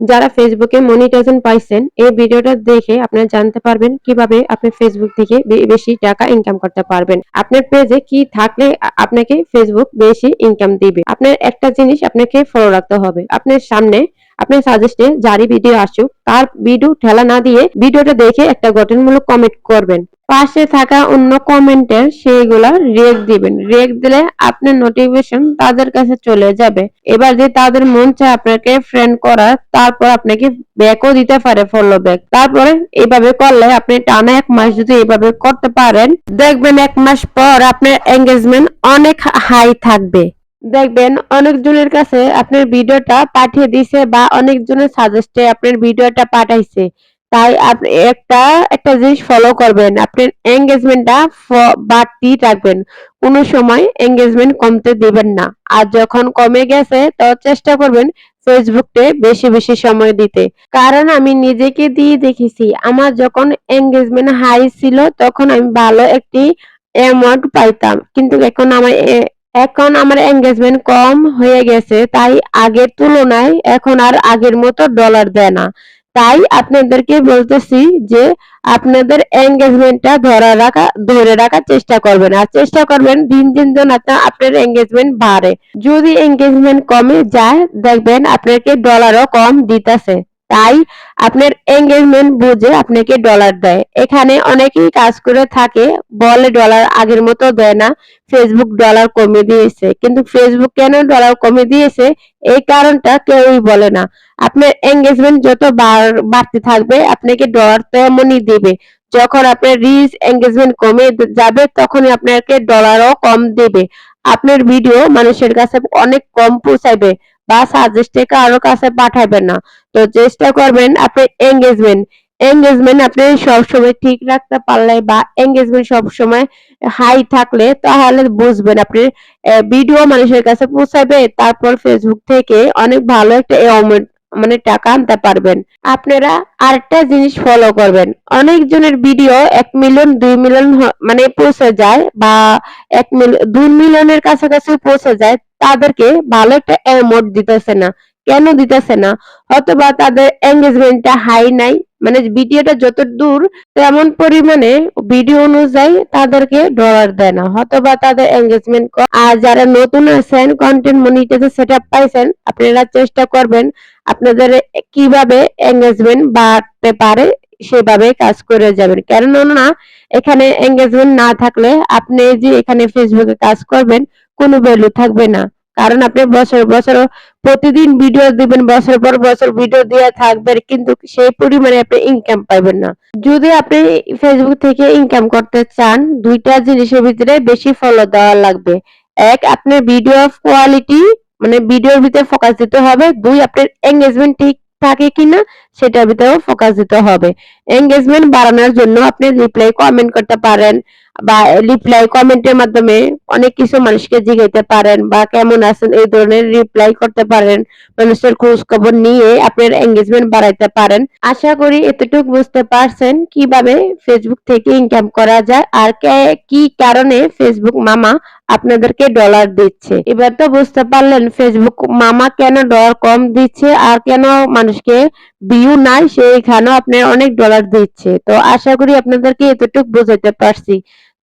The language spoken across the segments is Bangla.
যারা ফেসবুকে মনিটাইজেশন পাইছেন এই ভিডিওটা দেখে আপনারা জানতে পারবেন কিভাবে আপনি ফেসবুক থেকে বেশি টাকা ইনকাম করতে পারবেন। আপনার পেজে কি থাকলে আপনাকে ফেসবুক বেশি ইনকাম দিবে। আপনার একটা জিনিস আপনাকে ফলো রাখতে হবে। আপনার সামনে আপনার সাজেস্টে যারই ভিডিও আসুক তার ভিডিও ঠেলা না দিয়ে ভিডিওটা দেখে একটা গঠনমূলক কমেন্ট করবেন। পাশে থাকা অন্য কমেন্টের সেইগুলা রিয়েক্ট দিবেন। রিয়েক্ট দিলে আপনার নোটিফিকেশন তাদের কাছে চলে যাবে। এবার যে তাদের মন চায় আপনাকে ফ্রেন্ড করার, তারপর আপনাকে ব্যাকও দিতে পারে, ফলো ব্যাক। তারপরে এইভাবে করলে আপনি টানা 1 মাস যদি এইভাবে করতে পারেন, দেখবেন 1 মাস পর আপনার এঙ্গেজমেন্ট অনেক হাই থাকবে। দেখবেন অনেকজনের কাছে আপনার ভিডিওটা পাঠিয়ে দিছে বা অনেকজনের সাজেস্টে আপনার ভিডিওটা পাঠাইছে। তাই আপনি একটা জিনিস ফলো করবেন, আপনার এঙ্গেজমেন্টটা বাড়তি রাখবেন। কোনো সময় এঙ্গেজমেন্ট কমতে দিবেন না। আর যখন কমে গেছে তো চেষ্টা করবেন ফেসবুকে বেশি বেশি সময় দিতে। কারণ আমি নিজেকে দিয়ে দেখেছি, আমার যখন এঙ্গেজমেন্ট হাই ছিল তখন আমি ভালো একটি অ্যামাউন্ট পাইতাম, কিন্তু এখন আমার এঙ্গেজমেন্ট কম হয়ে গেছে, তাই আগের তুলনায় এখন আর আগের মতো ডলার দেয় না। তাই আপনাদেরকে বলতেছি যে আপনাদের এঙ্গেজমেন্টটা ধরে রাখার চেষ্টা করবেন, আর চেষ্টা করবেন দিন দিন যেন আপনার এঙ্গেজমেন্ট বাড়ে। যদি এঙ্গেজমেন্ট কমে যায় দেখবেন আপনাকে ডলারও কম দিতেছে। তাই আপনার এঙ্গেজমেন্ট বুঝে আপনাকে ডলার দেয়। এখানে অনেকেই কাজ করে থাকে, বলে ডলার আগের মতো দেয় না, ফেসবুক ডলার কমিয়ে দিয়েছে। কিন্তু ফেসবুক কেন ডলার কমিয়ে দিয়েছে এই কারণটা কেউই বলে না। আপনার এঙ্গেজমেন্ট যত বাড়তে থাকবে আপনাকে ডলার তেমনই দেবে। যখন আপনার রিচ এঙ্গেজমেন্ট কমে যাবে তখনই আপনাকে ডলারও কম দেবে। আপনার ভিডিও মানুষের কাছে অনেক কম পৌঁছাবে বা সাজেস্টে কারো কাছে পাঠাবেন না। তো চেষ্টা করবেন আপনি এঙ্গেজমেন্ট আপনি সবসময় ঠিক রাখতে পারলে বা এঙ্গেজমেন্ট সবসময় হাই থাকলে তাহলে বুঝবেন আপনি ভিডিও মানুষের কাছে পৌঁছাবে, তারপর ফেসবুক থেকে অনেক ভালো একটা অ্যামাউন্ট মানে টাকা আনতে পারবেন। আপনারা আরেকটা জিনিস ফলো করবেন, অনেকজনের ভিডিও 1 মিলিয়ন 2 মিলিয়ন মানে পৌঁছে যায় বা 2 মিলিয়নের কাছাকাছি পৌঁছে যায়, তাদেরকে ভালো একটা অ্যামাউন্ট দিতেছে না। কেন দিতেছে না? হয়তোবা তাদের এঙ্গেজমেন্টটা হাই নাই, মানে ভিডিওটা যত দূর তেমন পরিমাণে ভিডিও অনুযায়ী তাদেরকে ডলার দেয় না, হয়তোবা তাদের এঙ্গেজমেন্ট কম। আর যারা নতুন আছেন, কন্টেন্ট মনিটাইজেশন সেটআপ পাইছেন, আপনারা চেষ্টা করবেন আপনাদের কিভাবে এঙ্গেজমেন্ট বাড়তে পারে সেভাবে কাজ করে যাবেন। কেননা এখানে এঙ্গেজমেন্ট না থাকলে আপনি যে এখানে ফেসবুকে কাজ করবেন কোনো ভ্যালু থাকবে না। কারণ আপনি বছর বছর প্রতিদিন ভিডিও দিবেন, বছর পর বছর ভিডিও দিয়ে থাকবেন, কিন্তু সেই পরিমাণে আপনি ইনকাম পাইবেন না। যদি আপনি ফেসবুক থেকে ইনকাম করতে চান, দুইটা জিনিসের ভিতরে বেশি ফলো দেওয়া লাগবে। এক, আপনার ভিডিও কোয়ালিটি মানে ভিডিওর ভিতরে ফোকাস দিতে হবে। 2, আপনার এঙ্গেজমেন্ট ঠিক থাকে কিনা সেটার ভিতরেও ফোকাস দিতে হবে। এঙ্গেজমেন্ট বাড়ানোর জন্য আপনি রিপ্লাই কমেন্ট করতে পারেন বা রিপ্লাই কমেন্টের মাধ্যমে অনেক কিছু মানুষকে জিজ্ঞাসা পারেন বা কেমন আছেন এই ধরনের রিপ্লাই করতে পারেন। মানুষের খোঁজ খবর নিয়ে আপনার এঙ্গেজমেন্ট বাড়াইতে পারেন। আশা করি এতটুকু বুঝতে পারছেন কিভাবে ফেসবুক থেকে ইনকাম করা যায় আর কি কারণে ফেসবুক মামা আপনাদেরকে ডলার দিচ্ছে। এবার তো বুঝতে পারলেন ফেসবুক মামা কেন ডলার কম দিচ্ছে আর কেন মানুষকে ভিউ নাই সেইখানেও আপনার অনেক ডলার দিচ্ছে। তো আশা করি আপনাদেরকে এতটুকু বোঝাতে পারছি।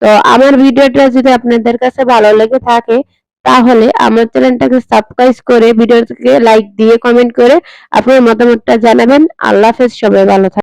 তো আমার ভিডিওটা যদি আপনাদের কাছে ভালো লেগে থাকে তাহলে আমার চ্যানেলটাকে সাবস্ক্রাইব করে ভিডিওটাকে লাইক দিয়ে কমেন্ট করে আপনার মতামতটা জানাবেন। আল্লাহ হাফেজ, সবাই ভালো থাকবেন।